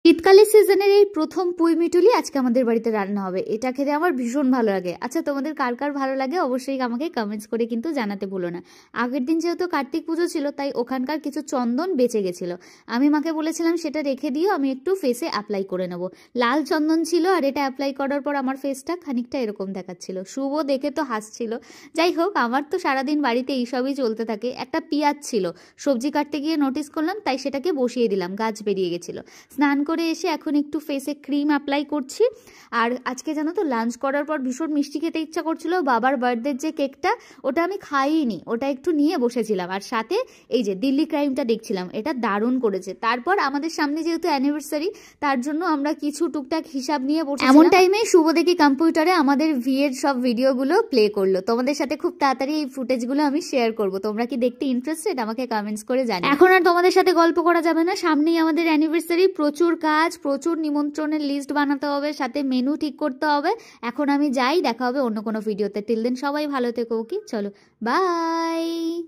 শীতকালের সিজনের এই প্রথম পুঁই মিটুলি আজকে আমাদের বাড়িতে রান্না হবে। এটা খেতে আমার ভীষণ ভালো লাগে। আচ্ছা, তোমাদের কার কার ভালো লাগে অবশ্যই আমাকে কমেন্টস করে কিন্তু জানাতে ভুলো না। আগের দিন যেহেতু কার্তিক পুজো ছিল, তাই ওখানকার কিছু চন্দন বেঁচে গেছিল। আমি মাকে বলেছিলাম সেটা রেখে দিও, আমি একটু ফেসে অ্যাপ্লাই করে নেবো। লাল চন্দন ছিল, আর এটা অ্যাপ্লাই করার পর আমার ফেসটা খানিকটা এরকম দেখাচ্ছিল। শুভ দেখে তো হাসছিল। যাই হোক, আমার তো সারাদিন বাড়িতে এইসবই চলতে থাকে। একটা পেঁয়াজ ছিল, সবজি কাটতে গিয়ে নোটিস করলাম, তাই সেটাকে বসিয়ে দিলাম, গাছ বেরিয়ে গেছিল। স্নান করে এসে এখন একটু ফেসে ক্রিম অ্যাপ্লাই করছি। আর আজকে জানো তো, লাঞ্চ করার পর ভীষণ মিষ্টি খেতে ইচ্ছা করছিল। বাবার বার্থডের যে কেকটা, ওটা আমি খাইনি, ওটা একটু নিয়ে বসেছিলাম। আর সাথে এই যে দিল্লি ক্রাইমটা দেখছিলাম, এটা দারুণ করেছে। তারপর আমাদের সামনে যেহেতু অ্যানিভার্সারি, তার জন্য আমরা কিছু টুকটাক হিসাব নিয়ে বসে। এমন টাইমে শুভ দেখি কম্পিউটারে আমাদের বিয়ের সব ভিডিওগুলো প্লে করলো। তোমাদের সাথে খুব তাড়াতাড়ি এই ফুটেজগুলো আমি শেয়ার করবো। তোমরা কি দেখতে ইন্টারেস্টেড আমাকে কমেন্টস করে জানিও। এখন আর তোমাদের সাথে গল্প করা যাবে না, সামনেই আমাদের অ্যানিভার্সারি। প্রচুর কাজ, প্রচুর নিমন্ত্রণের লিস্ট বানাতে হবে, সাথে মেনু ঠিক করতে হবে। এখন আমি যাই, দেখা হবে অন্য কোনো ভিডিওতে। টিল দেন সবাই ভালো থেকো। কি চলো, বাই।